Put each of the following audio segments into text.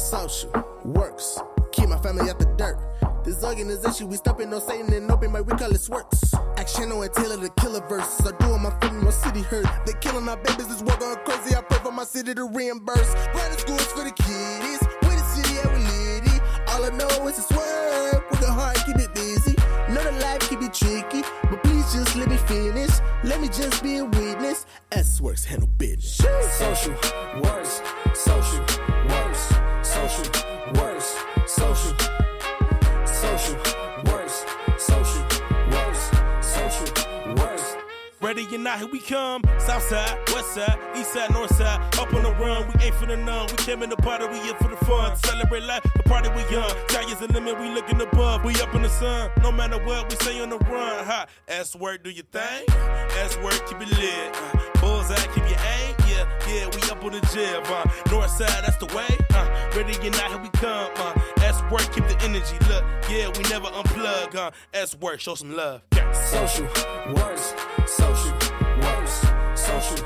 Social works, keep my family out the dirt. This organization, we stopping no Satan and open, but we call it SWorks. Action on Taylor, the killer verse. I do on my family, my city hurt. They killing our babies, this war going crazy. I pray for my city to reimburse. Private schools for the kiddies, we the city every lady. All I know is it's work, with the heart, keep it busy. Know the life can be tricky, but please just let me finish. Let me just be a witness. SWorks handle business. Social works, social works, social works, social works, social works, social works. Ready or not, here we come. South side, west side, east side, north side. Up on the run, we ain't for the none. We came in the party, we here for the fun. Celebrate life, the party we young. Sky's the limit, we looking above. We up in the sun, no matter what, we stay on the run. Ha, SWork, do your thing. SWork, keep it lit. Bullseye, keep your aim. Yeah, we up on the jib. North side, that's the way. Ready or not, here we come. SWork, keep the energy. Look, yeah, we never unplug. SWork, show some love. Yeah. Social works, social works, social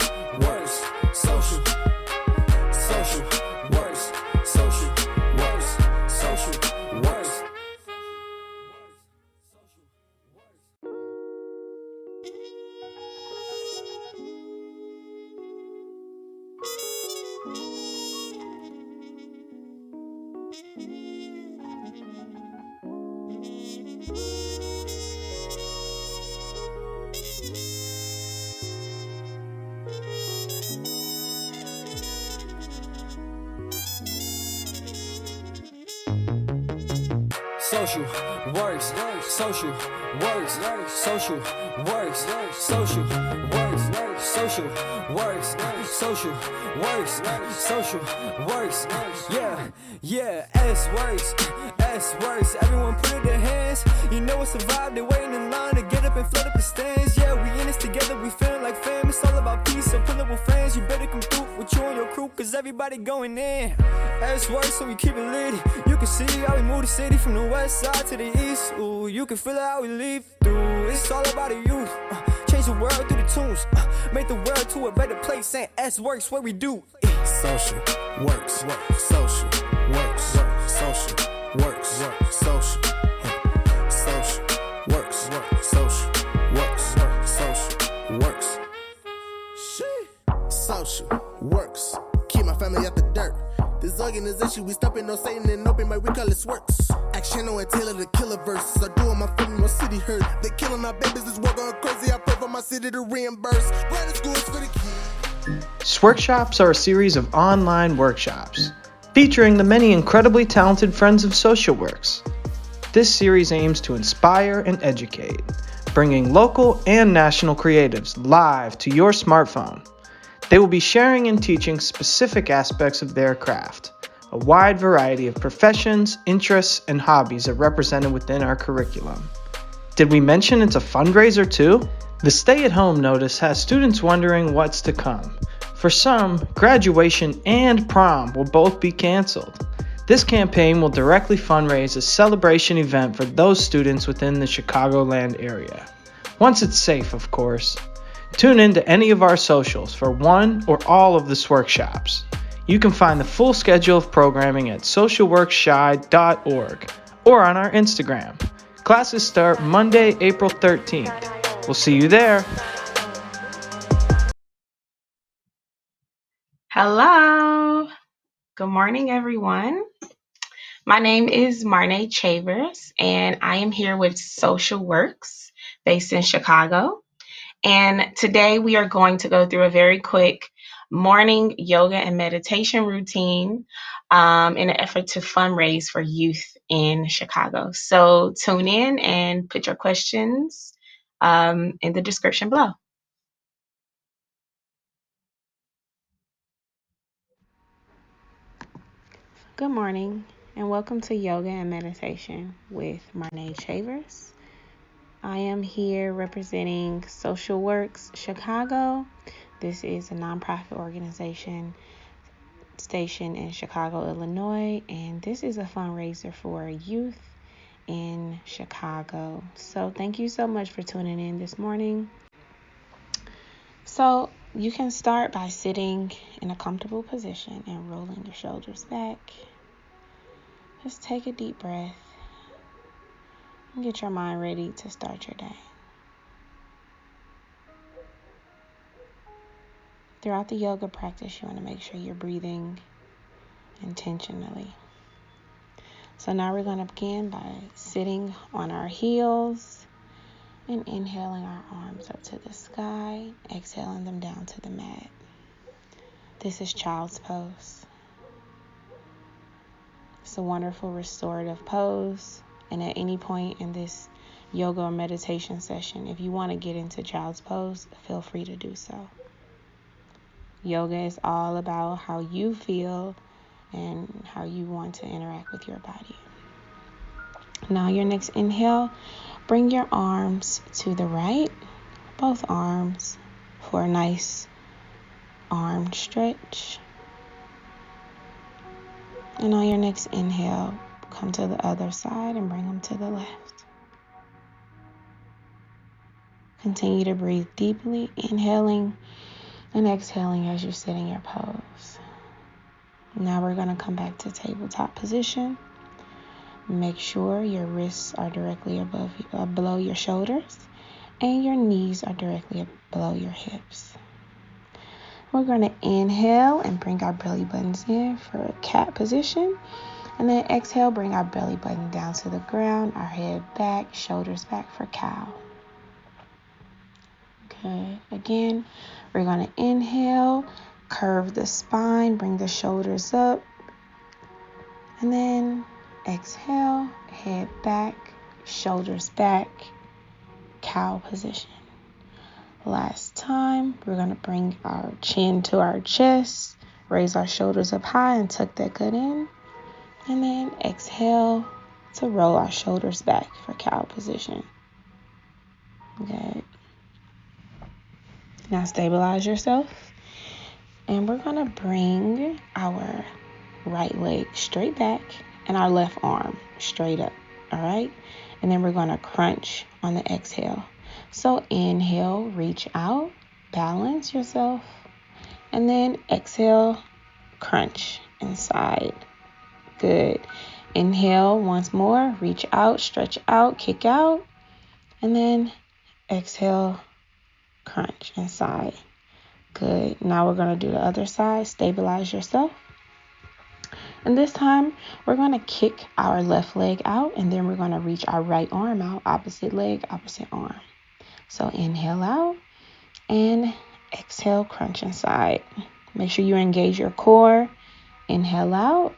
works, social works, social works, social works. Social works, social works, social works, social works, social works, social works, social works. Yeah, SWorks. Everyone put in their hands. You know it's a vibe. They're waiting in line to get up and flood up the stands. Yeah, we in this together. We feeling like fam. It's all about peace. So pull up with friends. You better come through with you and your crew, cause everybody going in. SWorks, so we keep it lit. You can see how we move the city from the west side to the east. Ooh, you can feel how we leave through. It's all about the youth. Change the world through the tunes. Make the world to a better place. And SWorks, what we do. Social works, social works, social works, social works, social works. Social works, keep my family out the dirt. This organization, we stopping no Satan and open, but we call it SWorks. Action on Taylor, the killer verse. I do on my family, my city hurt. They killing our babies, this war going crazy. I pray for my city to reimburse. Private schools for the kids. SWorkshops are a series of online workshops featuring the many incredibly talented friends of SocialWorks. This series aims to inspire and educate, bringing local and national creatives live to your smartphone. They will be sharing and teaching specific aspects of their craft. A wide variety of professions, interests, and hobbies are represented within our curriculum. Did we mention it's a fundraiser too? The stay-at-home notice has students wondering what's to come. For some, graduation and prom will both be canceled. This campaign will directly fundraise a celebration event for those students within the Chicagoland area. Once it's safe, of course. Tune in to any of our socials for one or all of the SWorkshops. You can find the full schedule of programming at socialworksshy.org or on our Instagram. Classes start Monday, April 13th. We'll see you there. Hello. Good morning, everyone. My name is Marnae Chavers, and I am here with SocialWorks based in Chicago. And today we are going to go through a very quick morning yoga and meditation routine in an effort to fundraise for youth in Chicago. So tune in and put your questions in the description below. Good morning and welcome to Yoga and Meditation with Marnae Chavers. I am here representing SocialWorks Chicago. This is a nonprofit organization stationed in Chicago, Illinois, and this is a fundraiser for youth in Chicago. So thank you so much for tuning in this morning. So you can start by sitting in a comfortable position and rolling your shoulders back. just take a deep breath and get your mind ready to start your day. Throughout the yoga practice, you want to make sure you're breathing intentionally. So now we're going to begin by sitting on our heels and inhaling our arms up to the sky, exhaling them down to the mat. This is child's pose. It's a wonderful restorative pose, and at any point in this yoga or meditation session, if you want to get into child's pose, feel free to do so. Yoga is all about how you feel and how you want to interact with your body. Now your next inhale, bring your arms to the right, both arms, for a nice arm stretch. And on your next inhale, come to the other side and bring them to the left. Continue to breathe deeply, inhaling and exhaling as you sit in your pose. Now we're going to come back to tabletop position. Make sure your wrists are directly below your shoulders and your knees are directly below your hips. We're going to inhale and bring our belly buttons in for a cat position. And then exhale, bring our belly button down to the ground, our head back, shoulders back for cow. Okay, again, we're going to inhale, curve the spine, bring the shoulders up. And then exhale, head back, shoulders back, cow position. Last time, we're going to bring our chin to our chest, raise our shoulders up high and tuck that gut in. And then exhale to roll our shoulders back for cow position. Good. Now stabilize yourself. And we're going to bring our right leg straight back and our left arm straight up. All right. And then we're going to crunch on the exhale. So inhale, reach out, balance yourself. And then exhale, crunch inside. Good. Inhale once more, reach out, stretch out, kick out. And then exhale, crunch inside. Good. Now we're going to do the other side. Stabilize yourself. And this time, we're going to kick our left leg out, and then we're going to reach our right arm out, opposite leg, opposite arm. So inhale out, and exhale, crunch inside. Make sure you engage your core. Inhale out,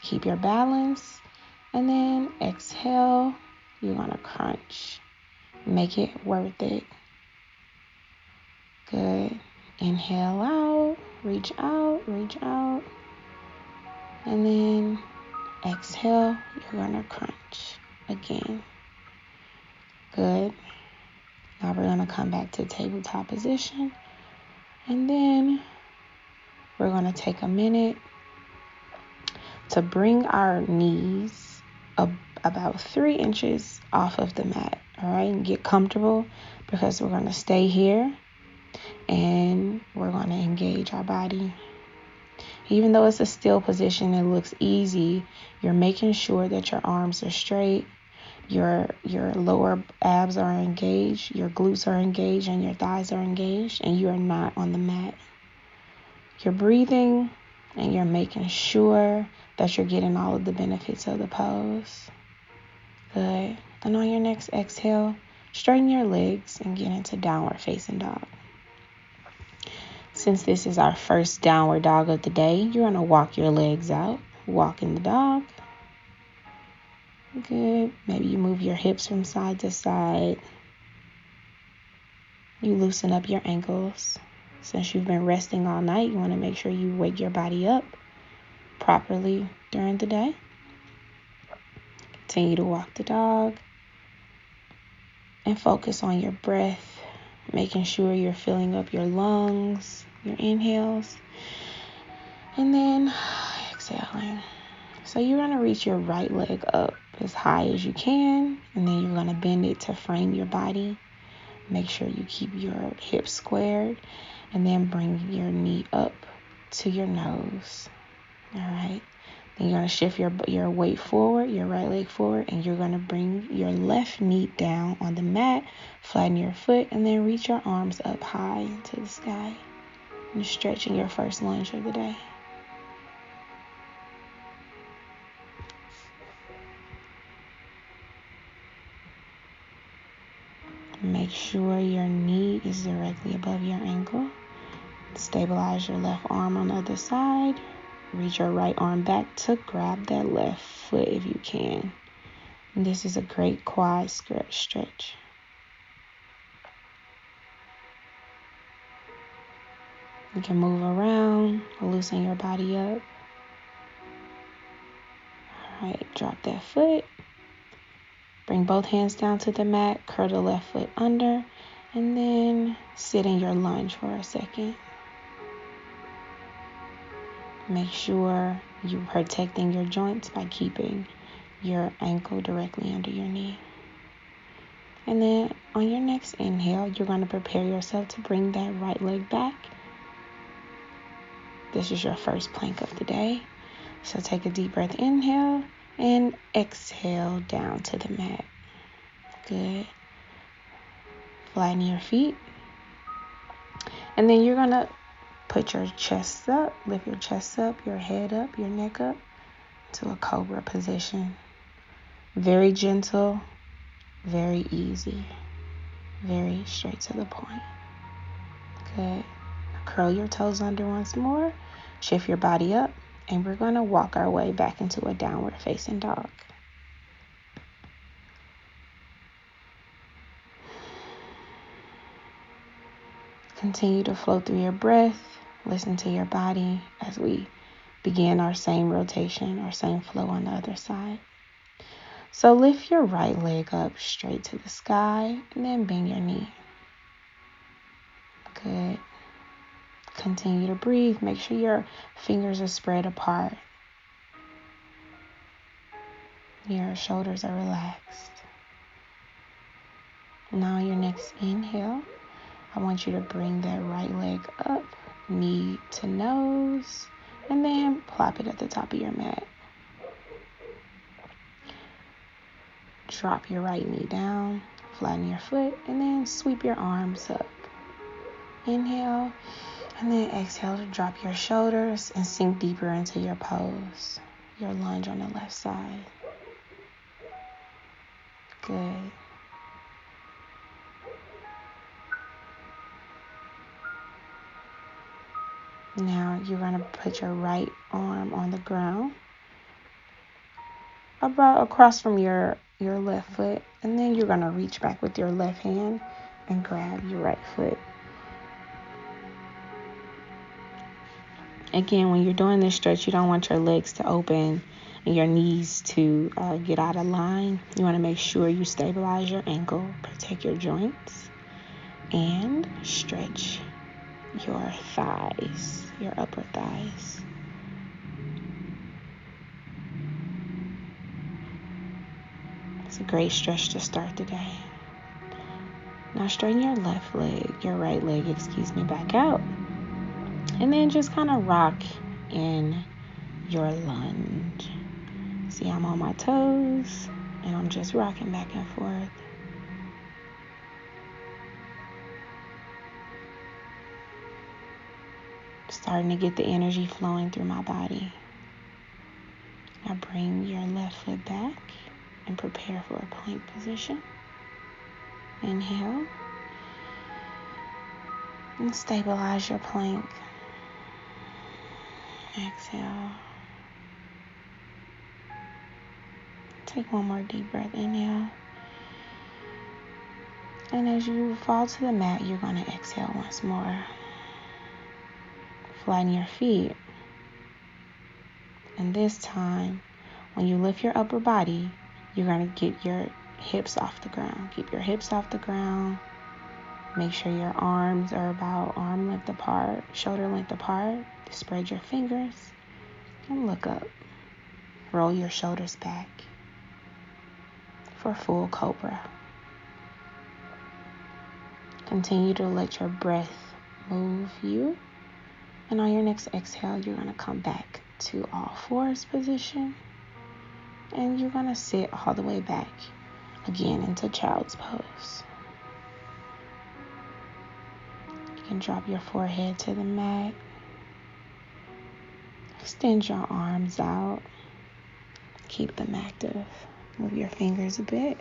keep your balance, and then exhale, you're going to crunch. Make it worth it. Good. Inhale out, reach out, reach out. And then exhale, you're going to crunch again. Good. Now we're going to come back to tabletop position. And then we're going to take a minute to bring our knees up about 3 inches off of the mat. All right, and get comfortable because we're going to stay here and we're going to engage our body. Even though it's a still position, it looks easy. You're making sure that your arms are straight, your lower abs are engaged, your glutes are engaged, and your thighs are engaged, and you are not on the mat. You're breathing, and you're making sure that you're getting all of the benefits of the pose. Good. And on your next exhale, straighten your legs and get into downward facing dog. Since this is our first downward dog of the day, you're going to walk your legs out. Walk in the dog. Good. Maybe you move your hips from side to side. You loosen up your ankles. Since you've been resting all night, you want to make sure you wake your body up properly during the day. Continue to walk the dog. And focus on your breath, making sure you're filling up your lungs, your inhales, and then exhaling. So you're going to reach your right leg up as high as you can, and then you're going to bend it to frame your body. Make sure you keep your hips squared, and then bring your knee up to your nose. All right. Then you're going to shift your weight forward, your right leg forward, and you're going to bring your left knee down on the mat, flatten your foot, and then reach your arms up high into the sky. You're stretching your first lunge of the day. Make sure your knee is directly above your ankle. Stabilize your left arm on the other side. Reach your right arm back to grab that left foot if you can. And this is a great quad stretch. You can move around, loosen your body up. All right, drop that foot. Bring both hands down to the mat, curl the left foot under, and then sit in your lunge for a second. Make sure you're protecting your joints by keeping your ankle directly under your knee. And then on your next inhale, you're going to prepare yourself to bring that right leg back. This is your first plank of the day. So take a deep breath, inhale, and exhale down to the mat. Good. Flatten your feet. And then you're going to put your chest up, lift your chest up, your head up, your neck up to a cobra position. Very gentle, very easy, very straight to the point. Good. Curl your toes under once more, shift your body up, and we're going to walk our way back into a downward facing dog. Continue to flow through your breath. Listen to your body as we begin our same rotation, our same flow on the other side. So lift your right leg up straight to the sky and then bend your knee. Good. Continue to breathe. Make sure your fingers are spread apart. Your shoulders are relaxed. Now your next inhale, I want you to bring that right leg up, knee to nose, and then plop it at the top of your mat. Drop your right knee down, flatten your foot, and then sweep your arms up. Inhale, and then exhale to drop your shoulders and sink deeper into your pose, your lunge on the left side. Good. Now you're going to put your right arm on the ground, about across from your left foot, and then you're going to reach back with your left hand and grab your right foot. Again, when you're doing this stretch, you don't want your legs to open and your knees to get out of line. You want to make sure you stabilize your ankle, protect your joints, and stretch your thighs, your upper thighs. It's a great stretch to start the day. Now straighten your right leg, back out. And then just kind of rock in your lunge. See, I'm on my toes and I'm just rocking back and forth. Starting to get the energy flowing through my body. Now bring your left foot back and prepare for a plank position. Inhale. And stabilize your plank. Exhale. Take one more deep breath. Inhale. And as you fall to the mat, you're going to exhale once more. Flatten your feet. And this time, when you lift your upper body, you're going to get your hips off the ground. Keep your hips off the ground. Make sure your arms are about arm length apart, shoulder length apart. Spread your fingers and look up. Roll your shoulders back for full cobra. Continue to let your breath move you. And on your next exhale, you're going to come back to all fours position. And you're going to sit all the way back again into child's pose. You can drop your forehead to the mat. Extend your arms out. Keep them active. Move your fingers a bit.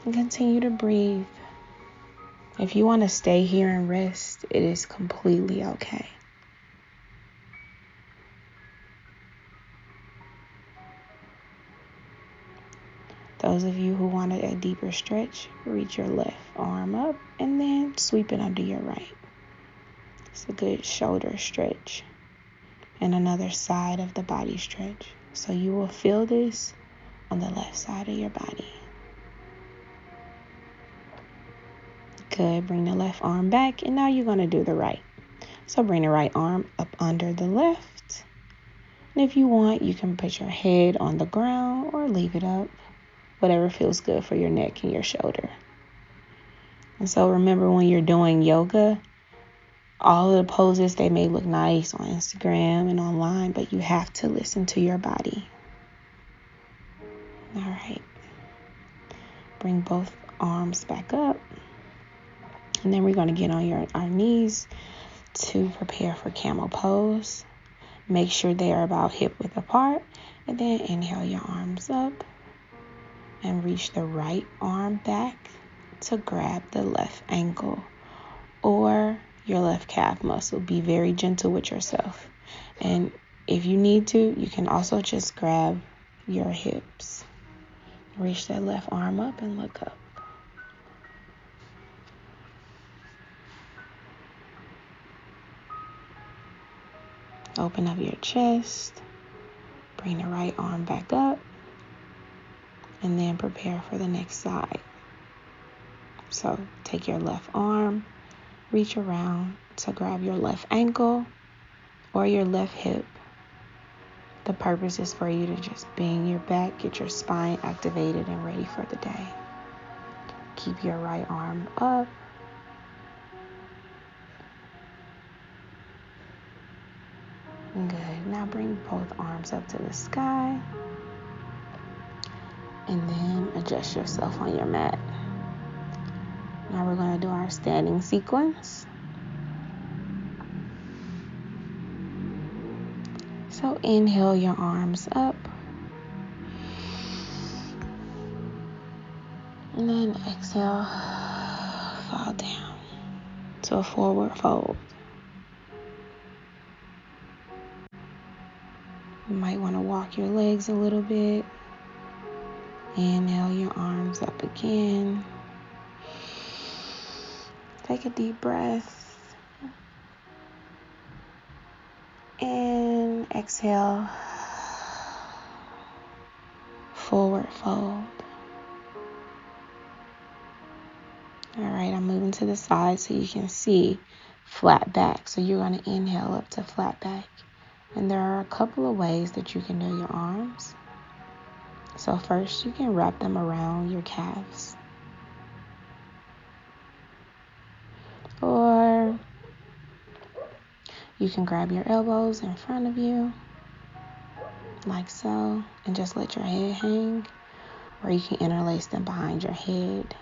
And continue to breathe. If you want to stay here and rest, it is completely okay. Those of you who wanted a deeper stretch, reach your left arm up and then sweep it under your right. It's a good shoulder stretch and another side of the body stretch. So you will feel this on the left side of your body. Good. Bring the left arm back, and now you're going to do the right. So bring the right arm up under the left. And if you want, you can put your head on the ground or leave it up. Whatever feels good for your neck and your shoulder. And so remember, when you're doing yoga, all of the poses, they may look nice on Instagram and online, but you have to listen to your body. All right. Bring both arms back up. And then we're going to get on our knees to prepare for camel pose. Make sure they are about hip width apart. And then inhale your arms up. And reach the right arm back to grab the left ankle or your left calf muscle. Be very gentle with yourself. And if you need to, you can also just grab your hips. Reach that left arm up and look up. Open up your chest. Bring the right arm back up. And then prepare for the next side. So take your left arm, reach around to grab your left ankle or your left hip. The purpose is for you to just bend your back, get your spine activated and ready for the day. Keep your right arm up. Good. Now bring both arms up to the sky. And then adjust yourself on your mat. Now we're going to do our standing sequence. So inhale your arms up. And then exhale, fall down to a forward fold. You might want to walk your legs a little bit. Inhale your arms up again. Take a deep breath. And exhale. Forward fold. All right, I'm moving to the side so you can see flat back. So you're going to inhale up to flat back. And there are a couple of ways that you can do your arms. So first, you can wrap them around your calves. Or you can grab your elbows in front of you, like so, and just let your head hang. Or you can interlace them behind your head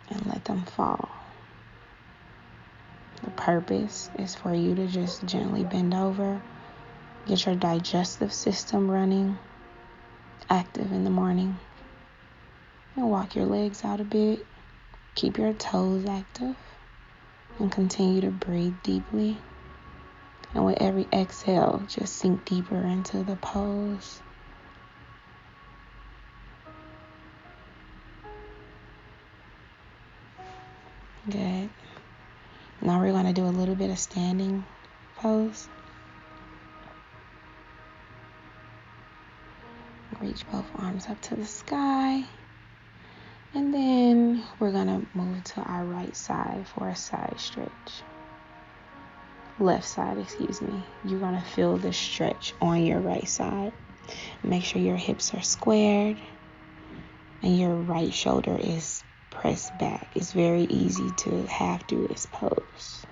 and let them fall. The purpose is for you to just gently bend over. Get your digestive system running, active in the morning. And walk your legs out a bit. Keep your toes active. And continue to breathe deeply. And with every exhale, just sink deeper into the pose. Good. Now we're going to do a little bit of standing pose. Reach both arms up to the sky. And then we're going to move to our right side for a side stretch. Left side, excuse me. You're going to feel the stretch on your right side. Make sure your hips are squared and your right shoulder is pressed back. It's very easy to have through this pose.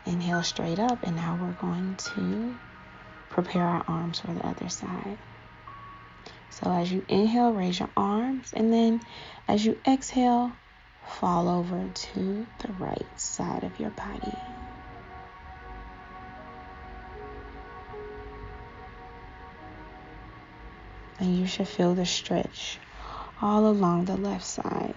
Inhale straight up, and now we're going to prepare our arms for the other side. So as you inhale, raise your arms, and then as you exhale, fall over to the right side of your body. And you should feel the stretch all along the left side.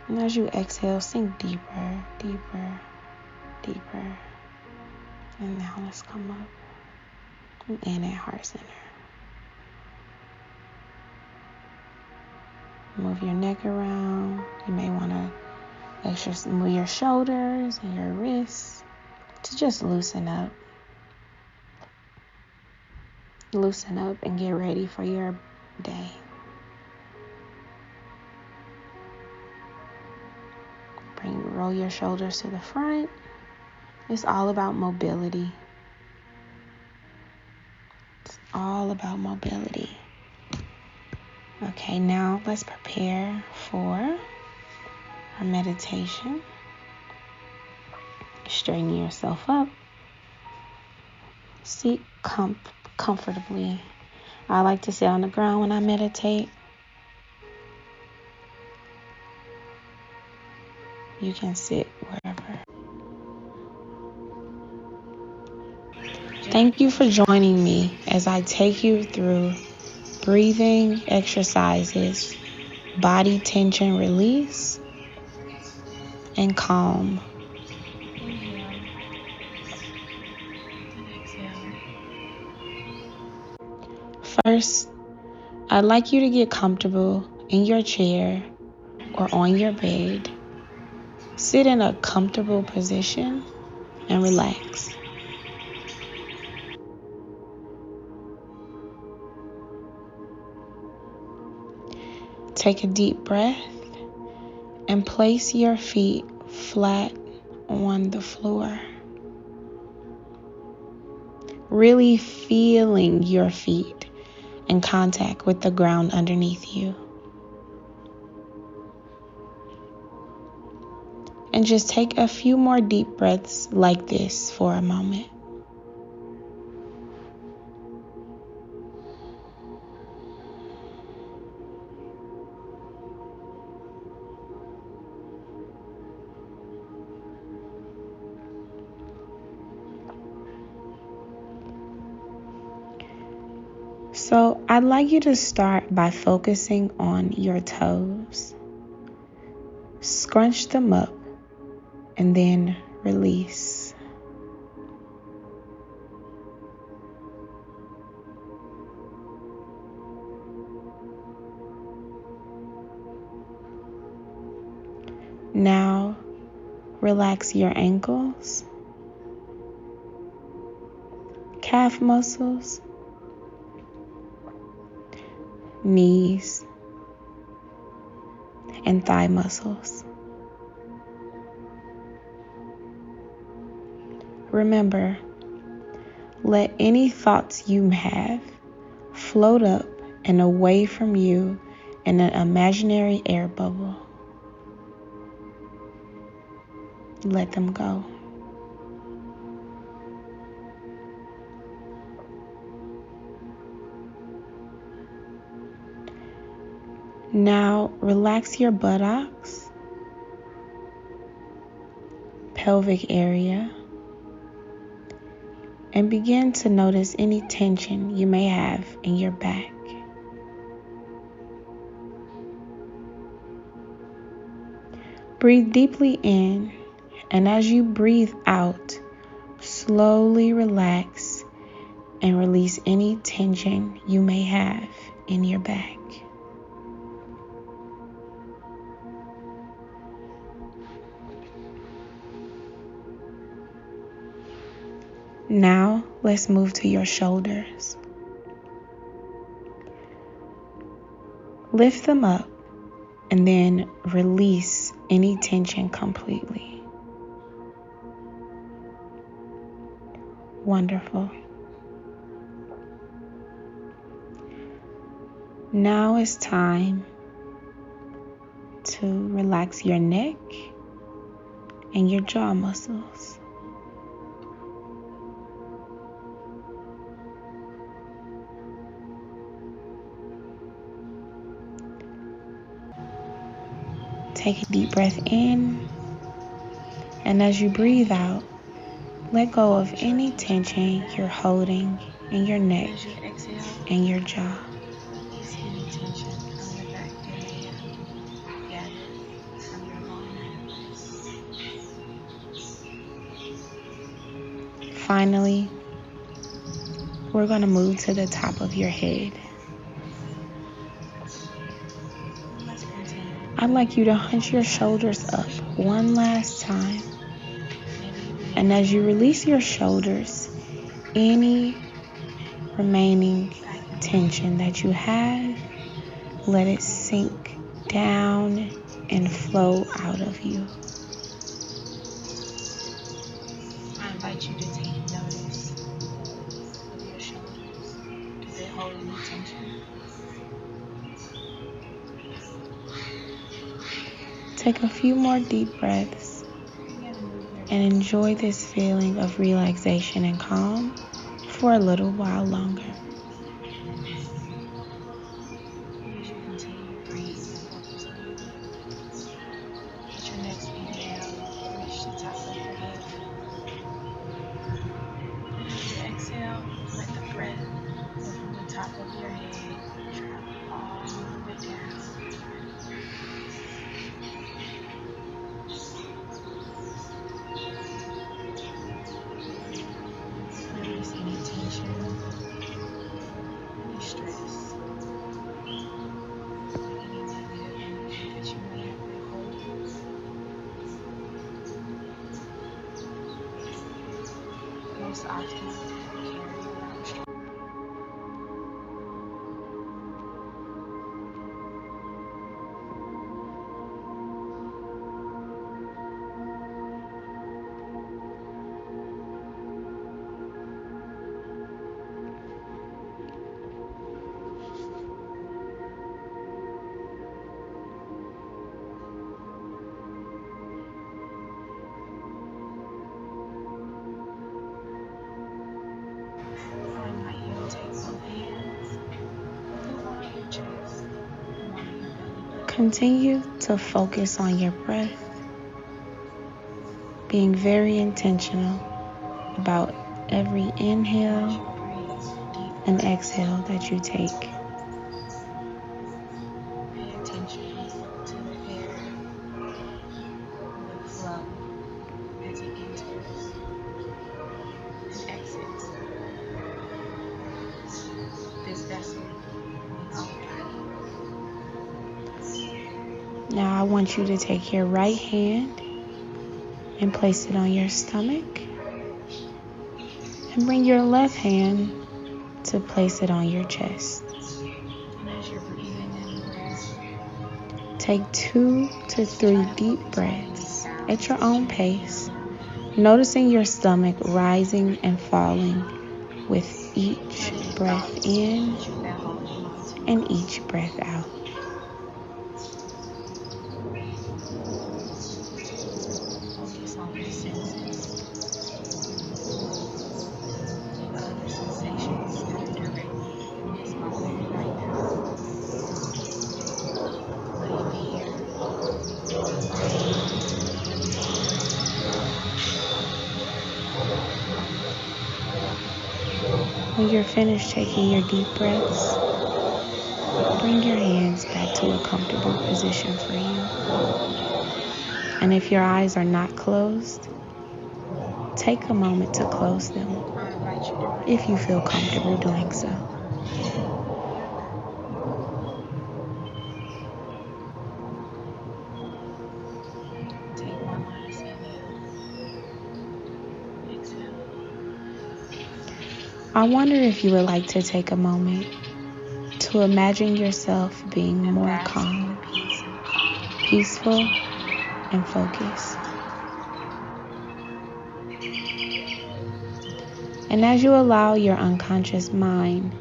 And as you exhale, sink deeper, deeper, deeper. And now let's come up and in at heart center. Move your neck around. You may want to move your shoulders and your wrists to just loosen up. Loosen up and get ready for your day. Roll your shoulders to the front. It's all about mobility. It's all about mobility. Okay, now let's prepare for our meditation. Straighten yourself up. Sit comfortably. I like to sit on the ground when I meditate. You can sit wherever. Thank you for joining me as I take you through breathing exercises, body tension release, and calm. Inhale. Exhale. First, I'd like you to get comfortable in your chair or on your bed. Sit in a comfortable position and relax. Take a deep breath and place your feet flat on the floor. Really feeling your feet in contact with the ground underneath you. And just take a few more deep breaths like this for a moment. So I'd like you to start by focusing on your toes. Scrunch them up and then release. Now relax your ankles, calf muscles, knees, and thigh muscles. Remember, let any thoughts you have float up and away from you in an imaginary air bubble. Let them go. Now relax your buttocks, pelvic area, and begin to notice any tension you may have in your back. Breathe deeply in, and as you breathe out, slowly relax and release any tension you may have in your back. Now, let's move to your shoulders. Lift them up and then release any tension completely. Wonderful. Now it's time to relax your neck and your jaw muscles. Take a deep breath in, and as you breathe out, let go of any tension you're holding in your neck and your jaw. Finally, we're going to move to the top of your head. I'd like you to hunch your shoulders up one last time. And as you release your shoulders, any remaining tension that you have, let it sink down and flow out of you. I invite you to take notice of your shoulders. Do they hold any tension? Take a few more deep breaths and enjoy this feeling of relaxation and calm for a little while longer. As you continue to breathe and focus on your breath, let your next inhale reach the top of your head. And as you exhale, let the breath go from the top of your head travel all the way down. Release any tension, any stress, any negative energy that you may have been holding. Most often, we carry around stress. Continue to focus on your breath, being very intentional about every inhale and exhale that you take. Pay attention to the air, the flow as it enters and exits this vessel. Now I want you to take your right hand and place it on your stomach, and bring your left hand to place it on your chest. And as you're breathing in, take 2 to 3 deep breaths at your own pace, noticing your stomach rising and falling with each breath in and each breath out. When you're finished taking your deep breaths, bring your hands back to a comfortable position for you. And if your eyes are not closed, take a moment to close them if you feel comfortable doing so. Take one last inhale. Exhale. I wonder if you would like to take a moment to imagine yourself being more calm, peaceful, and focused. And as you allow your unconscious mind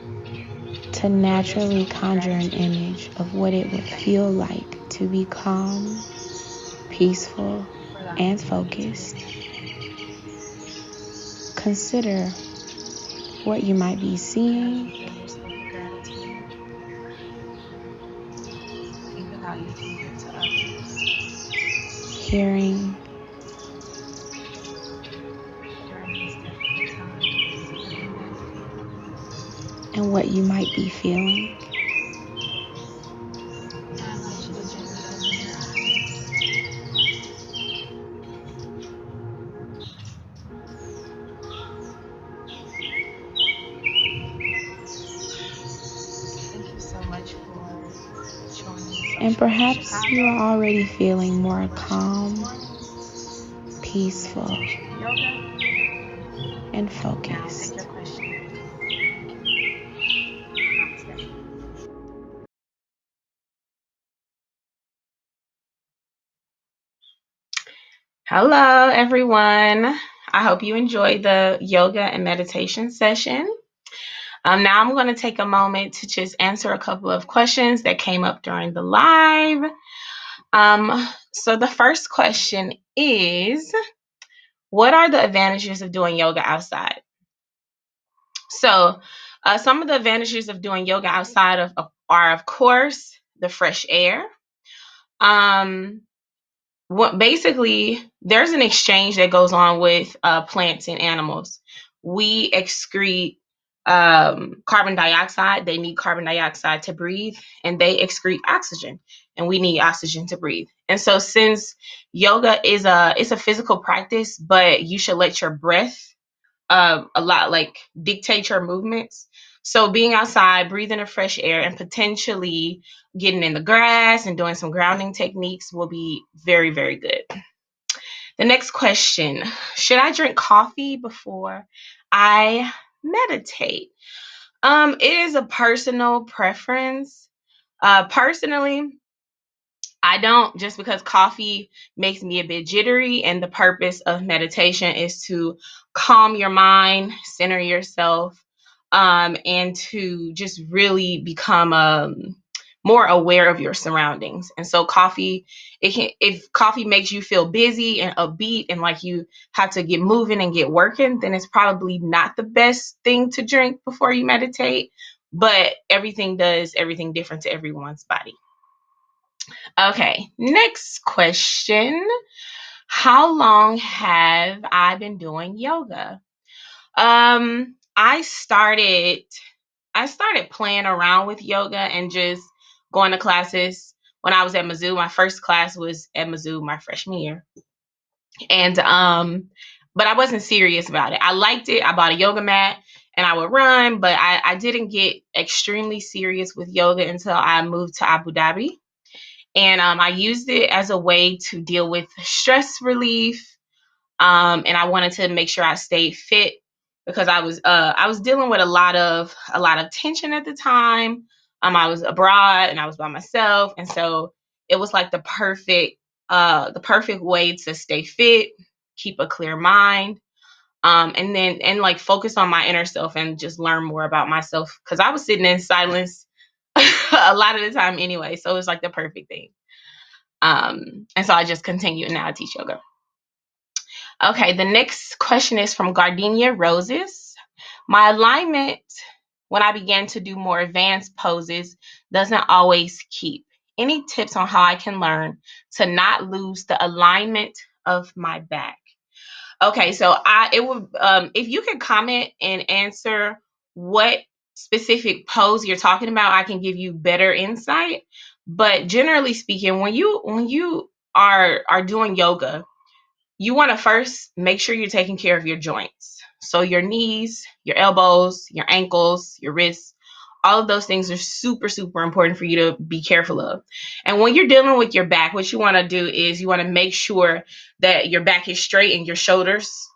to naturally conjure an image of what it would feel like to be calm, peaceful, and focused, consider what you might be seeing. Hearing, and what you might be feeling. And perhaps you are already feeling more calm, peaceful, and focused. Hello, everyone. I hope you enjoyed the yoga and meditation session. Now I'm going to take a moment to just answer a couple of questions that came up during the live. So the first question is, what are the advantages of doing yoga outside? So some of the advantages of doing yoga outside are, of course, the fresh air. Basically, there's an exchange that goes on with plants and animals. We excrete carbon dioxide. They need carbon dioxide to breathe, and they excrete oxygen, and we need oxygen to breathe. And so since yoga is it's a physical practice, but you should let your breath a lot like dictate your movements. So being outside, breathing the fresh air, and potentially getting in the grass and doing some grounding techniques will be very, very good. The next question, should I drink coffee before I meditate? It is a personal preference. Personally, I don't, just because coffee makes me a bit jittery, and the purpose of meditation is to calm your mind, center yourself, and to just really become more aware of your surroundings. And so coffee, if coffee makes you feel busy and upbeat and like you have to get moving and get working, then it's probably not the best thing to drink before you meditate. But everything does everything different to everyone's body. Okay, next question. How long have I been doing yoga? I started playing around with yoga and just going to classes when I was at Mizzou. My first class was at Mizzou my freshman year. And but I wasn't serious about it. I liked it. I bought a yoga mat and I would run, but I didn't get extremely serious with yoga until I moved to Abu Dhabi. And I used it as a way to deal with stress relief. And I wanted to make sure I stayed fit because I was dealing with a lot of tension at the time. I was abroad and I was by myself, and so it was like the perfect way to stay fit, keep a clear mind, and like focus on my inner self and just learn more about myself because I was sitting in silence a lot of the time anyway. So it was like the perfect thing. And so I just continue, and now I teach yoga. Okay, the next question is from Gardenia Roses. My alignment when I began to do more advanced poses doesn't always keep. Any tips on how I can learn to not lose the alignment of my back? Okay, so if you could comment and answer what specific pose you're talking about, I can give you better insight. But generally speaking, when you are doing yoga, you want to first make sure you're taking care of your joints. So your knees, your elbows, your ankles, your wrists, all of those things are super, super important for you to be careful of. And when you're dealing with your back, what you want to do is you want to make sure that your back is straight and your shoulders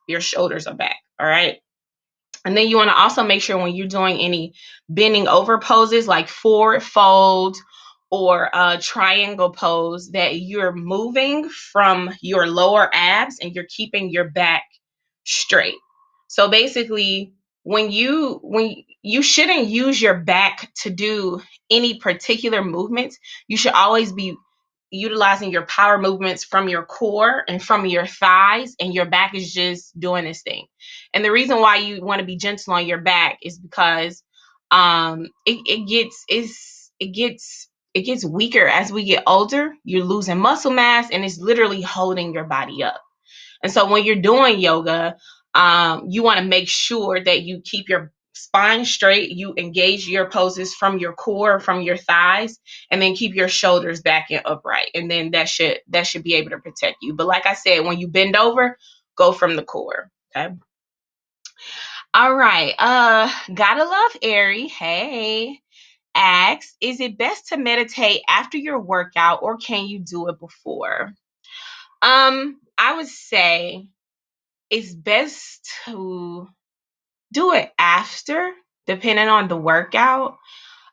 are back. All right. And then you want to also make sure when you're doing any bending over poses like forward fold or triangle pose that you're moving from your lower abs and you're keeping your back straight. So basically, when you shouldn't use your back to do any particular movements, you should always be utilizing your power movements from your core and from your thighs, and your back is just doing this thing. And the reason why you want to be gentle on your back is because it gets weaker as we get older. You're losing muscle mass, and it's literally holding your body up. And so when you're doing yoga, you want to make sure that you keep your spine straight, you engage your poses from your core, from your thighs, and then keep your shoulders back and upright. And then that should be able to protect you. But like I said, when you bend over, go from the core. Okay. All right. Gotta love Ari. Hey. Asks, is it best to meditate after your workout, or can you do it before? I would say it's best to do it after, depending on the workout.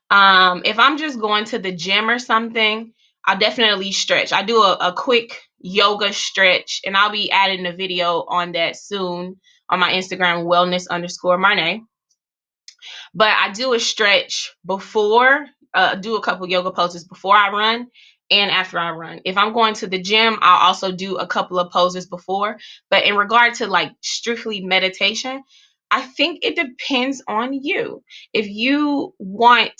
If I'm just going to the gym or something, I'll definitely stretch. I do a quick yoga stretch, and I'll be adding a video on that soon on my Instagram, wellness_Marnae. But I do a stretch before, do a couple yoga poses before I run and after I run. If I'm going to the gym, I'll also do a couple of poses before. But in regard to like strictly meditation, I think it depends on you. If you want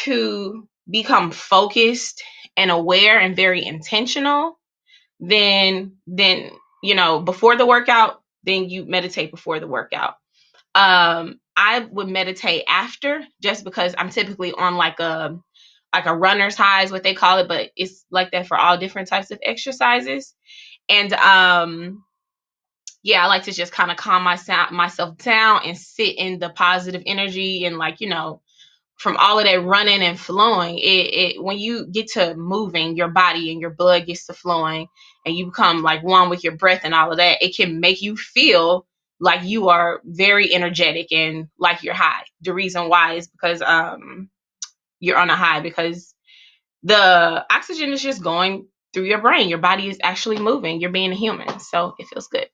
to become focused and aware and very intentional, then before the workout, then you meditate before the workout. I would meditate after, just because I'm typically on like a runner's high is what they call it, but it's like that for all different types of exercises. And I like to just kind of calm myself down and sit in the positive energy, and from all of that running and flowing, it when you get to moving your body and your blood gets to flowing and you become like one with your breath and all of that, it can make you feel like you are very energetic and like you're high. The reason why is because you're on a high, because the oxygen is just going through your brain. Your body is actually moving. You're being a human. So it feels good.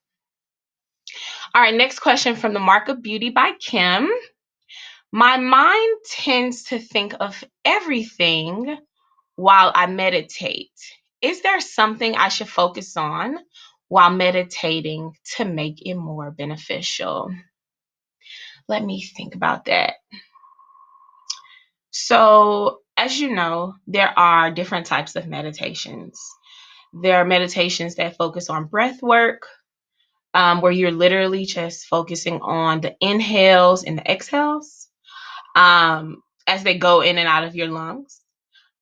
All right, next question from the Mark of Beauty by Kim. My mind tends to think of everything while I meditate. Is there something I should focus on while meditating to make it more beneficial? Let me think about that. So, as you know, there are different types of meditations. There are meditations that focus on breath work, where you're literally just focusing on the inhales and the exhales as they go in and out of your lungs.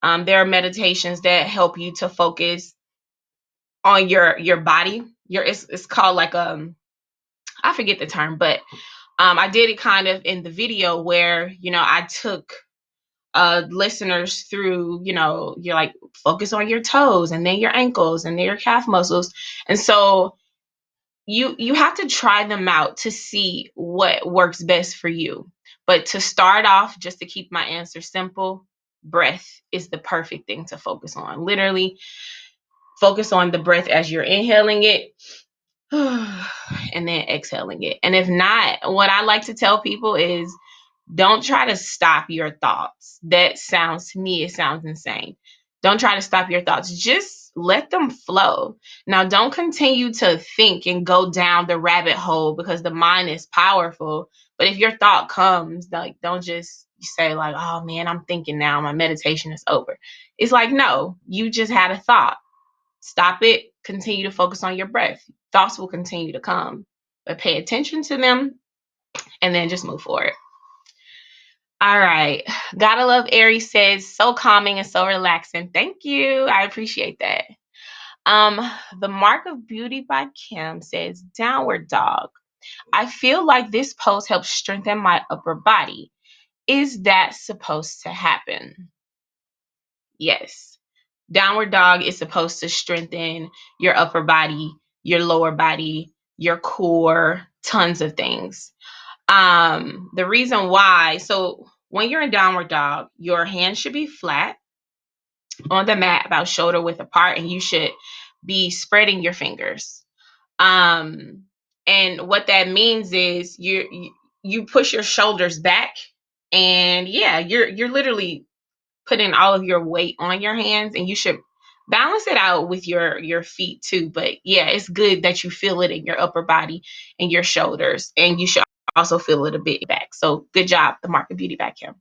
There are meditations that help you to focus on your body. It's called like I forget the term, but I did it kind of in the video where I took listeners through, you're like focus on your toes and then your ankles and then your calf muscles, and so you have to try them out to see what works best for you. But to start off, just to keep my answer simple, breath is the perfect thing to focus on. Literally focus on the breath as you're inhaling it and then exhaling it. And if not, what I like to tell people is don't try to stop your thoughts. That sounds, to me, it sounds insane. Don't try to stop your thoughts. Just let them flow. Now, don't continue to think and go down the rabbit hole, because the mind is powerful. But if your thought comes, like, don't just say like, oh man, I'm thinking now, my meditation is over. It's like, no, you just had a thought. Stop it. Continue to focus on your breath. Thoughts will continue to come, but pay attention to them and then just move forward. All right. Gotta love Aries says, so calming and so relaxing. Thank you. I appreciate that. The Mark of Beauty by Kim says, downward dog. I feel like this pose helps strengthen my upper body. Is that supposed to happen? Yes. Downward dog is supposed to strengthen your upper body, your lower body, your core, tons of things. The reason why, so when you're in downward dog, your hands should be flat on the mat, about shoulder width apart, and you should be spreading your fingers. And what that means is you push your shoulders back, and you're literally putting all of your weight on your hands, and you should balance it out with your feet too. But yeah, it's good that you feel it in your upper body and your shoulders, and you should also feel it a bit back. So good job, the Market Beauty back here.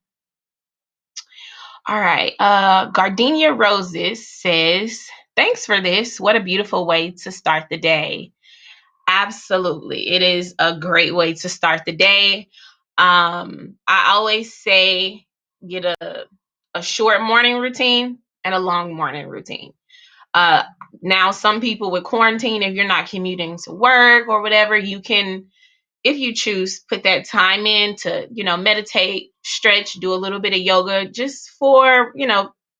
All right. Gardenia Roses says, thanks for this. What a beautiful way to start the day. Absolutely. It is a great way to start the day. I always say get a short morning routine and a long morning routine. Now, some people with quarantine, if you're not commuting to work or whatever, you can, if you choose, put that time in to, meditate, stretch, do a little bit of yoga just for,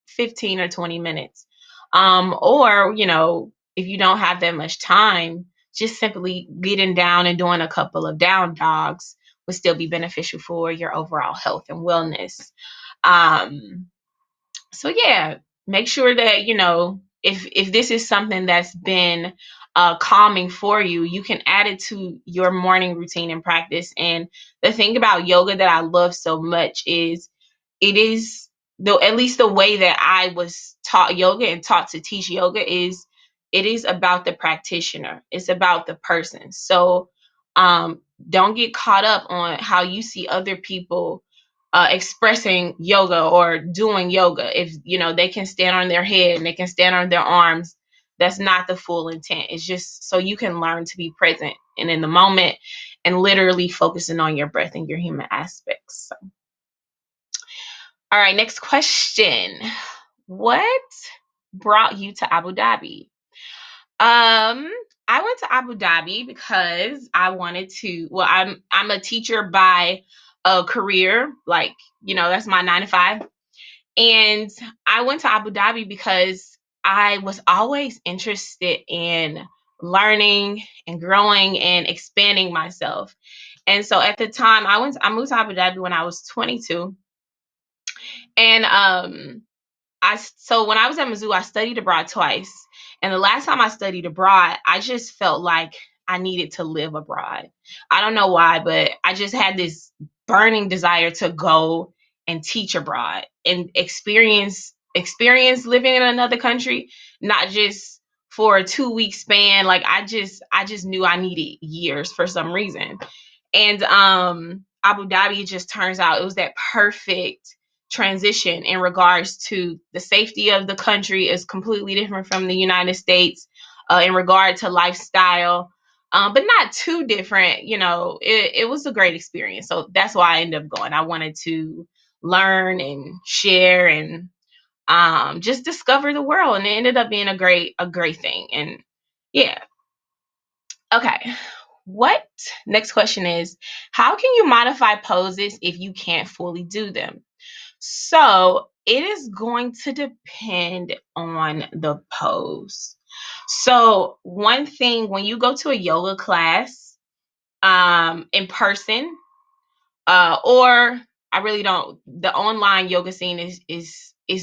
15 or 20 minutes. Or, if you don't have that much time, just simply getting down and doing a couple of down dogs would still be beneficial for your overall health and wellness. So yeah, make sure that, if this is something that's been calming for you, you can add it to your morning routine and practice. And the thing about yoga that I love so much is it is, though, at least the way that I was taught yoga and taught to teach yoga is, it is about the practitioner. It's about the person. So don't get caught up on how you see other people expressing yoga or doing yoga. If they can stand on their head and they can stand on their arms, that's not the full intent. It's just so you can learn to be present and in the moment and literally focusing on your breath and your human aspects. So. All right, next question. What brought you to Abu Dhabi? I went to Abu Dhabi because I wanted to, well, I'm a teacher by a career, like, that's my 9 to 5. And I went to Abu Dhabi because I was always interested in learning and growing and expanding myself. And so at the time I moved to Abu Dhabi when I was 22. And so when I was at Mizzou, I studied abroad twice. And the last time I studied abroad, I just felt like I needed to live abroad. I don't know why, but I just had this burning desire to go and teach abroad and experience living in another country, not just for a 2-week span. Like I just knew I needed years for some reason. And Abu Dhabi just turns out it was that perfect transition in regards to the safety of the country is completely different from the United States in regard to lifestyle, but not too different. It was a great experience. So that's why I ended up going. I wanted to learn and share and just discover the world, and it ended up being a great thing. And yeah. Okay. What next question is, how can you modify poses if you can't fully do them? So it is going to depend on the pose. So one thing, when you go to a yoga class in person, or I really don't, the online yoga scene is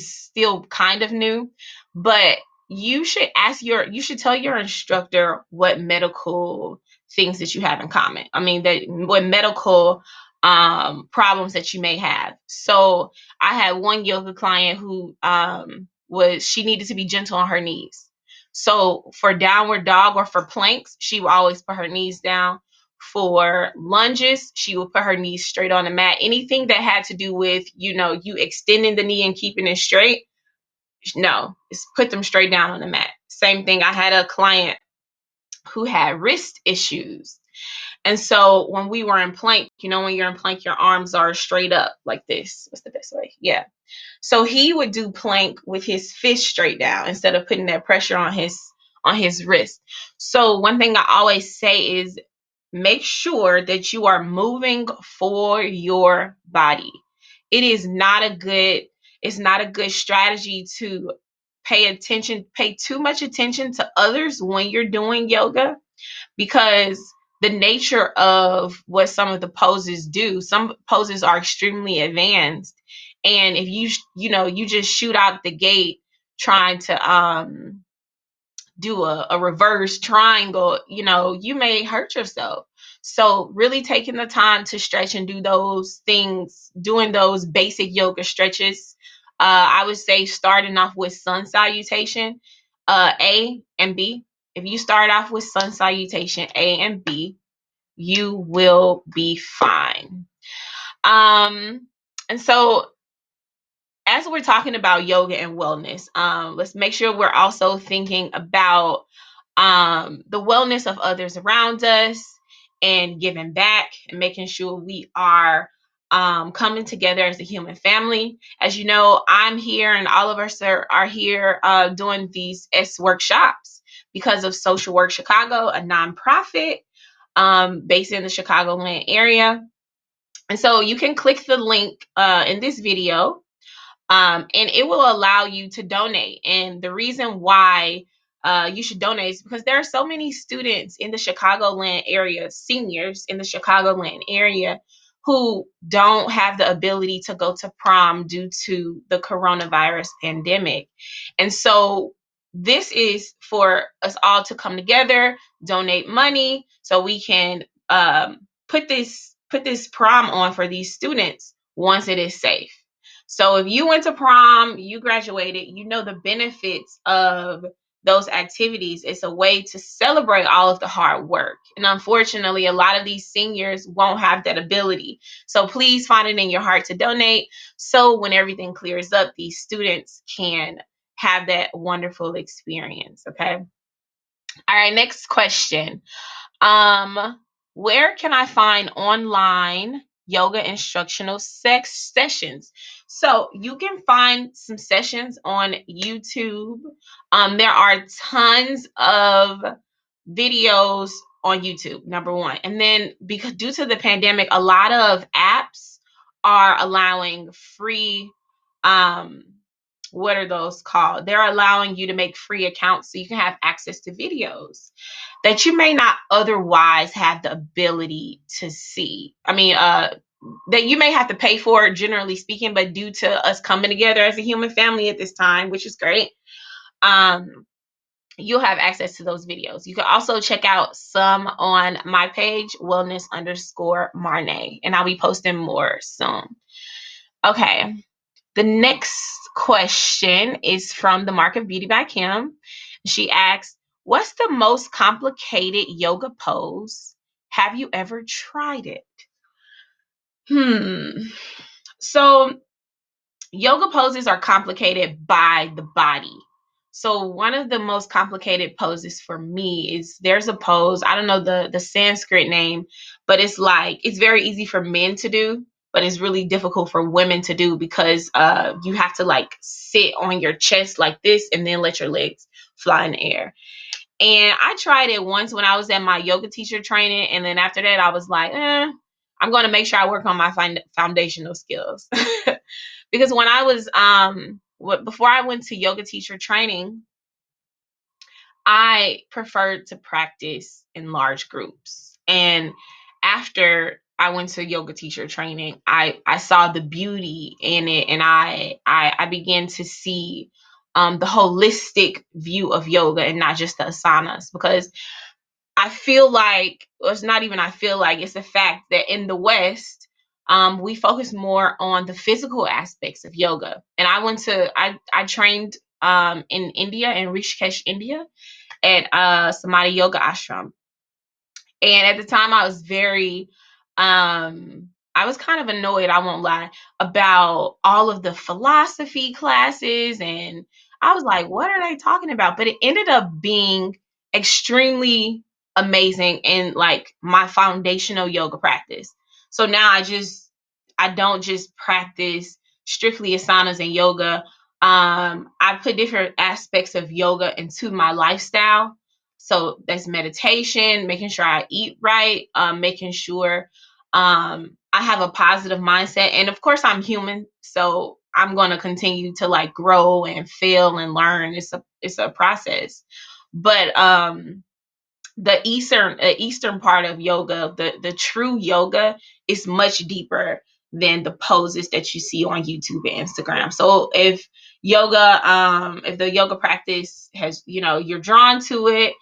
still kind of new, but you should tell your instructor what medical things that you have in common. I mean, what medical problems that you may have. So I had one yoga client who she needed to be gentle on her knees. So for downward dog or for planks, she would always put her knees down. For lunges, she would put her knees straight on the mat. Anything that had to do with, you extending the knee and keeping it straight, no, it's put them straight down on the mat. Same thing. I had a client who had wrist issues. And so when we were in plank, when you're in plank, your arms are straight up like this. What's the best way? Yeah. So he would do plank with his fist straight down instead of putting that pressure on his wrist. So one thing I always say is make sure that you are moving for your body. It's not a good strategy to pay too much attention to others when you're doing yoga, because the nature of what some of the poses do, some poses are extremely advanced. And if you just shoot out the gate trying to do a reverse triangle, you may hurt yourself. So really taking the time to stretch and do those things, doing those basic yoga stretches I would say starting off with sun salutation, A and B. If you start off with sun salutation A and B, you will be fine. And so as we're talking about yoga and wellness, let's make sure we're also thinking about the wellness of others around us and giving back and making sure we are coming together as a human family. As you know, I'm here and all of us are here doing these SWorkshops because of Social Work Chicago, a nonprofit based in the Chicagoland area. And so you can click the link in this video, and it will allow you to donate. And the reason why you should donate is because there are so many students in the Chicagoland area, seniors in the Chicagoland area, who don't have the ability to go to prom due to the coronavirus pandemic. And so this is for us all to come together, donate money, so we can put this prom on for these students once it is safe. So if you went to prom, you graduated, you know the benefits of those activities. It's a way to celebrate all of the hard work. And unfortunately, a lot of these seniors won't have that ability. So please find it in your heart to donate, so when everything clears up, these students can have that wonderful experience. Okay. All right, next question. Where can I find online yoga instructional sessions? So you can find some sessions on YouTube. There are tons of videos on YouTube, number one. And then because due to the pandemic, a lot of apps are allowing free, what are those called? They're allowing you to make free accounts so you can have access to videos that you may not otherwise have the ability to see. I mean, that you may have to pay for, generally speaking, but due to us coming together as a human family at this time, which is great, you'll have access to those videos. You can also check out some on my page, wellness_Marnae, and I'll be posting more soon. Okay. The next question is from the Mark of Beauty by Kim. She asks, what's the most complicated yoga pose? Have you ever tried it? So yoga poses are complicated by the body. So one of the most complicated poses for me is, there's a pose, I don't know the Sanskrit name, but it's very easy for men to do, but it's really difficult for women to do because you have to like sit on your chest like this and then let your legs fly in the air. And I tried it once when I was at my yoga teacher training, and then after that I was like, I'm going to make sure I work on my foundational skills. Because when I was before I went to yoga teacher training, I preferred to practice in large groups. And after I went to yoga teacher training, I saw the beauty in it, and I began to see the holistic view of yoga and not just the asanas. Because I feel like, well, it's not even I feel like, it's a fact that in the West, we focus more on the physical aspects of yoga. And I trained in India, in Rishikesh, India, at Samadhi Yoga Ashram. And at the time I was kind of annoyed, I won't lie, about all of the philosophy classes. And I was like, what are they talking about? But it ended up being extremely amazing in like my foundational yoga practice. So now I don't just practice strictly asanas and yoga. I put different aspects of yoga into my lifestyle. So that's meditation, making sure I eat right, making sure I have a positive mindset. And of course, I'm human, so I'm going to continue to like grow and fail and learn. It's a process. But the eastern part of yoga, the true yoga, is much deeper than the poses that you see on YouTube and Instagram. So if the yoga practice has, you're drawn to it,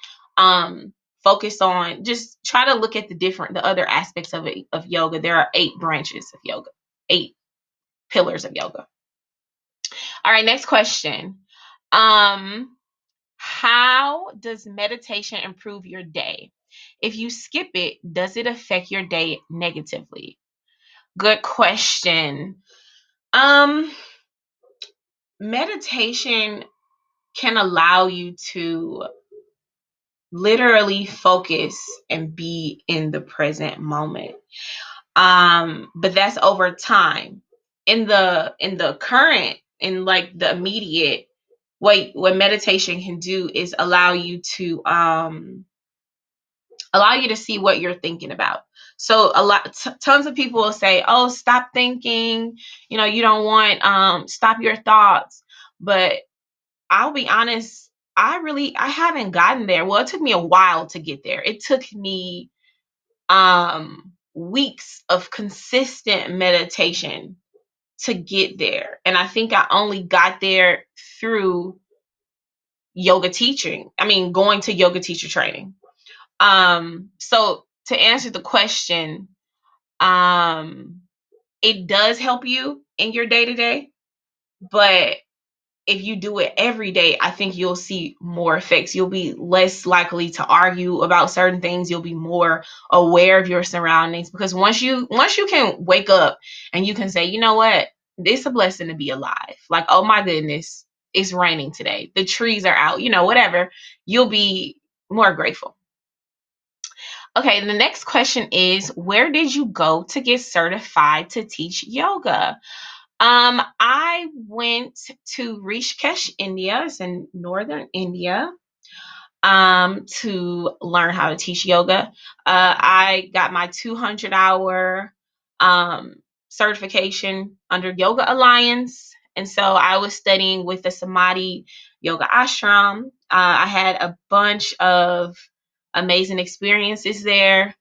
focus on, just try to look at the other aspects of yoga. There are 8 branches of yoga, 8 pillars of yoga. All right, next question. How does meditation improve your day? If you skip it, does it affect your day negatively? Good question. Meditation can allow you to literally focus and be in the present moment. But that's over time. In the current, in like the immediate, what meditation can do is allow you to see what you're thinking about. So tons of people will say, oh, stop thinking, you don't want stop your thoughts. But I'll be honest, I haven't gotten there. Well, it took me a while to get there. It took me weeks of consistent meditation to get there. And I think I only got there through yoga teaching. I mean, going to yoga teacher training. So to answer the question, it does help you in your day to day, but if you do it every day, I think you'll see more effects. You'll be less likely to argue about certain things. You'll be more aware of your surroundings, because once you can wake up and you can say, you know what, it's a blessing to be alive. Like, oh my goodness, it's raining today. The trees are out, whatever. You'll be more grateful. Okay, the next question is, where did you go to get certified to teach yoga? I went to Rishikesh, India. It's in northern India. To learn how to teach yoga. I got my 200-hour certification under Yoga Alliance. And so I was studying with the Samadhi Yoga Ashram. I had a bunch of amazing experiences there.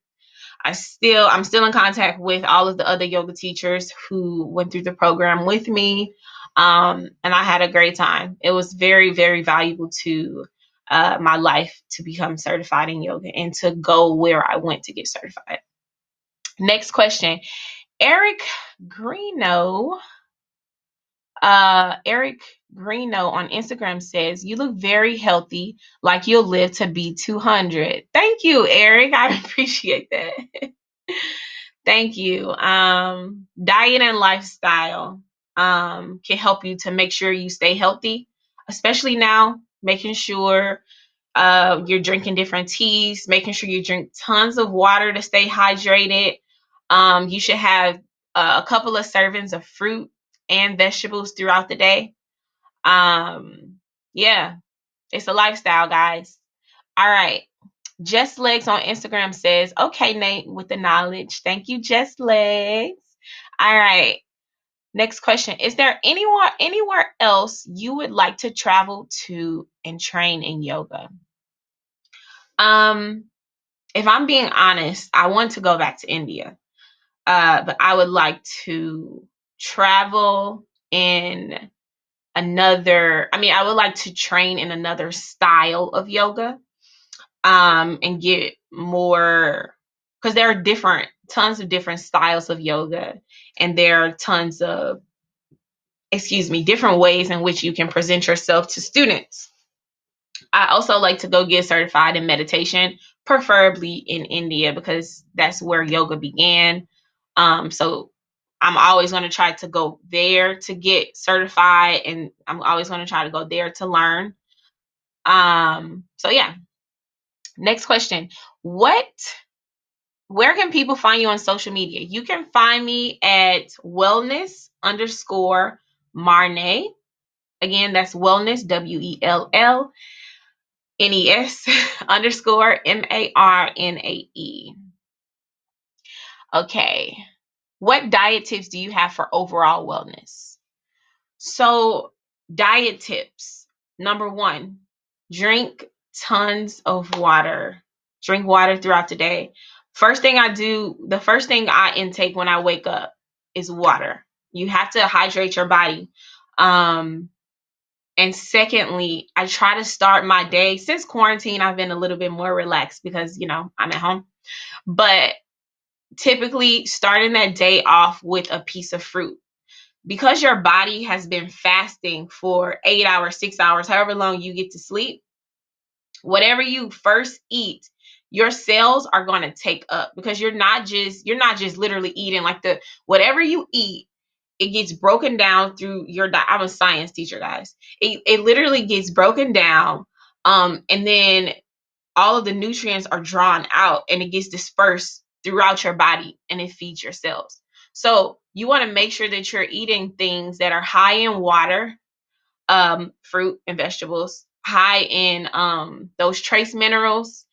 I'm still in contact with all of the other yoga teachers who went through the program with me. And I had a great time. It was very, very valuable to my life to become certified in yoga and to go where I went to get certified. Next question. Eric Greeno on Instagram says, you look very healthy, like you'll live to be 200. Thank you, Eric. I appreciate that. Thank you. Diet and lifestyle can help you to make sure you stay healthy, especially now, making sure you're drinking different teas, making sure you drink tons of water to stay hydrated. You should have a couple of servings of fruit and vegetables throughout the day. Yeah, it's a lifestyle, guys. All right. Just Legs on Instagram says, okay, Nate, with the knowledge. Thank you, Just Legs. All right. Next question. Is there anywhere else you would like to travel to and train in yoga? If I'm being honest, I want to go back to India. But I would like to travel in I would like to train in another style of yoga. And get more, because there are tons of different styles of yoga, and there are tons of, different ways in which you can present yourself to students. I also like to go get certified in meditation, preferably in India, because that's where yoga began. So I'm always going to try to go there to get certified, and I'm always going to try to go there to learn. So yeah. Next question. Where can people find you on social media? You can find me at wellness_Marnae. Again, that's wellness, WELLNES _MARNAE. Okay. What diet tips do you have for overall wellness? So, diet tips. Number 1, drink tons of water. Drink water throughout the day. The first thing I intake when I wake up is water. You have to hydrate your body. And secondly, I try to start my day. Since quarantine, I've been a little bit more relaxed because, I'm at home. But typically starting that day off with a piece of fruit. because your body has been fasting for 8 hours, 6 hours, however long you get to sleep, whatever you first eat, your cells are going to take up, because you're not just literally eating like whatever you eat, it gets broken down through your diet. I'm a science teacher, guys. It literally gets broken down, and then all of the nutrients are drawn out and it gets dispersed throughout your body and it feeds your cells. So you want to make sure that you're eating things that are high in water, fruit and vegetables, high in those trace minerals,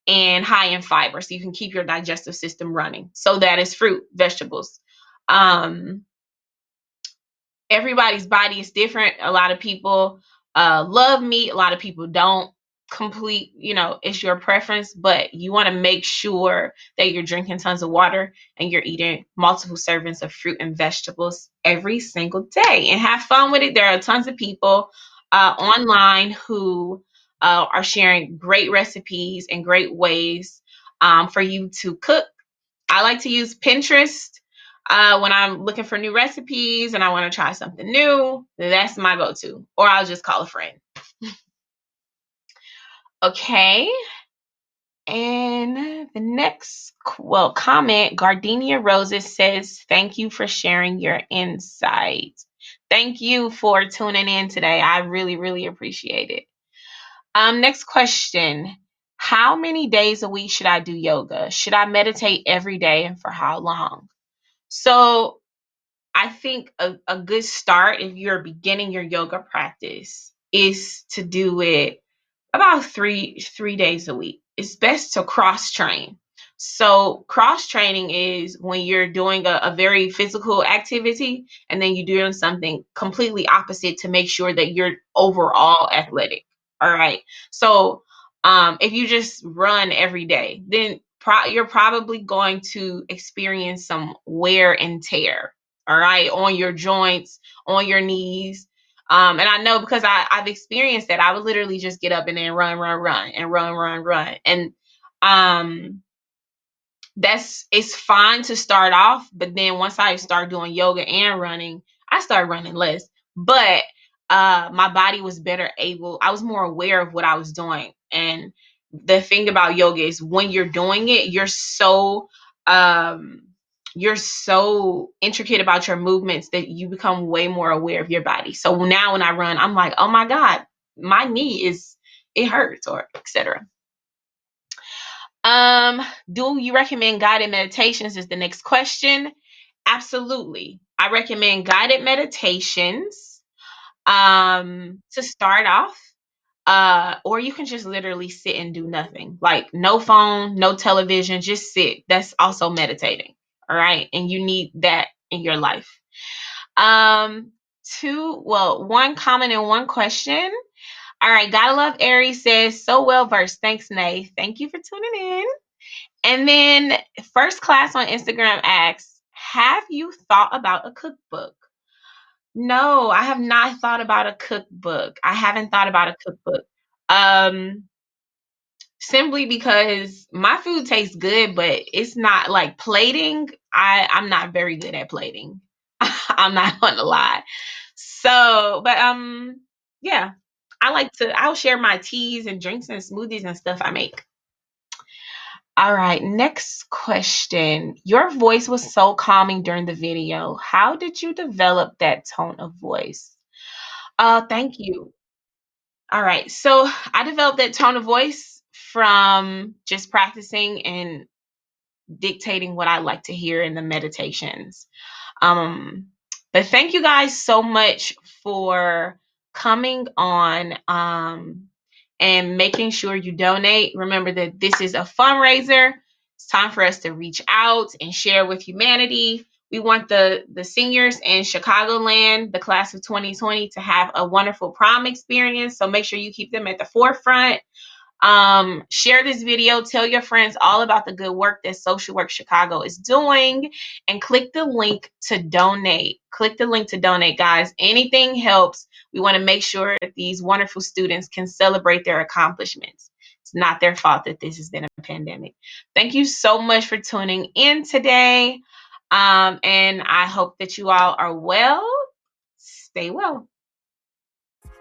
and high in fiber, so you can keep your digestive system running. So that is fruit, vegetables. Everybody's body is different. A lot of people love meat, a lot of people don't. It's your preference, but you want to make sure that you're drinking tons of water and you're eating multiple servings of fruit and vegetables every single day, and have fun with it. There are tons of people online who are sharing great recipes and great ways for you to cook. I like to use Pinterest when I'm looking for new recipes and I want to try something new. That's my go-to, or I'll just call a friend. Okay. And the next comment, Gardenia Roses says, thank you for sharing your insight. Thank you for tuning in today. I really, really appreciate it. Next question. How many days a week should I do yoga? Should I meditate every day, and for how long? So I think a good start, if you're beginning your yoga practice, is to do it about three days a week. It's best to cross train. So cross training is when you're doing a very physical activity and then you're doing something completely opposite to make sure that you're overall athletic. All right. So if you just run every day, then you're probably going to experience some wear and tear, all right, on your joints, on your knees. And I know, because I've experienced that. I would literally just get up and then run, and run. And it's fine to start off, but then once I start doing yoga and running, I started running less. But my body was I was more aware of what I was doing. And the thing about yoga is, when you're doing it, you're so intricate about your movements that you become way more aware of your body. So now when I run, I'm like, oh my God, my knee it hurts, or etc. Do you recommend guided meditations is the next question. Absolutely. I recommend guided meditations to start off. Or you can just literally sit and do nothing. Like no phone, no television, just sit. That's also meditating. All right. And you need that in your life. One comment and one question. All right. Gotta love Aries says, so well versed. Thanks, Nay. Thank you for tuning in. And then First Class on Instagram asks, have you thought about a cookbook? No, I have not thought about a cookbook. I haven't thought about a cookbook. Simply because my food tastes good, but it's not like plating. I'm not very good at plating. I'm not gonna lie. So, but yeah, I'll share my teas and drinks and smoothies and stuff I make. All right, next question. Your voice was so calming during the video. How did you develop that tone of voice? Thank you. All right, so I developed that tone of voice from just practicing and dictating what I like to hear in the meditations. But thank you guys so much for coming on and making sure you donate. Remember that this is a fundraiser. It's time for us to reach out and share with humanity. We want the seniors in Chicagoland, the class of 2020, to have a wonderful prom experience. So make sure you keep them at the forefront. Share this video, tell your friends all about the good work that Social Work Chicago is doing, and click the link to donate. Click the link to donate, guys. Anything helps. We want to make sure that these wonderful students can celebrate their accomplishments. It's not their fault that this has been a pandemic. Thank you so much for tuning in today. And I hope that you all are well. stay well.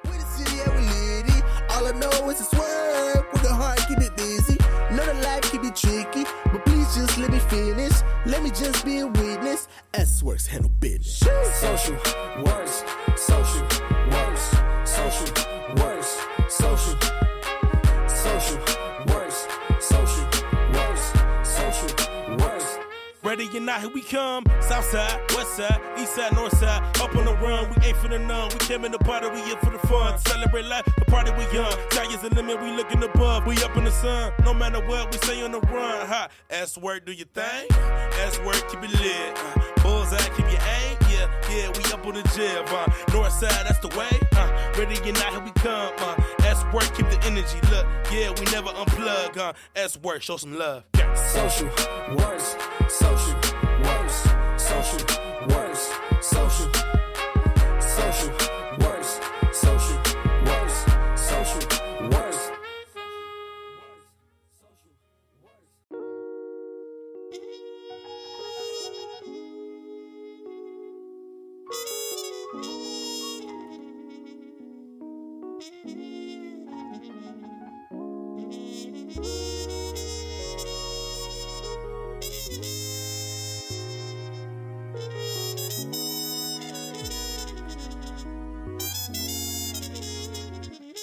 We the city and we litty. All I know is it's work. Working hard, keep it busy. Know that life can be tricky, but please just let me finish. Let me just be a witness. SWorks handle business. Social works, social works, social works, social works, social works, social works. Ready or not, here we come. South side, west side, east side, north side. Up on the run, we ain't finna none. We came in the party, we here for the fun. Celebrate life, the party we young. Sky's the limit, we looking above. We up in the sun, no matter what, we stay on the run. Ha, SWork, do your thing. SWork, keep it lit. Bullseye, keep your aim. Yeah, we up on the jib. North side, that's the way. Ready or not, here we come. SWork, keep the energy. Look, yeah, we never unplug. SWork, show some love. Social works, social works, social works, social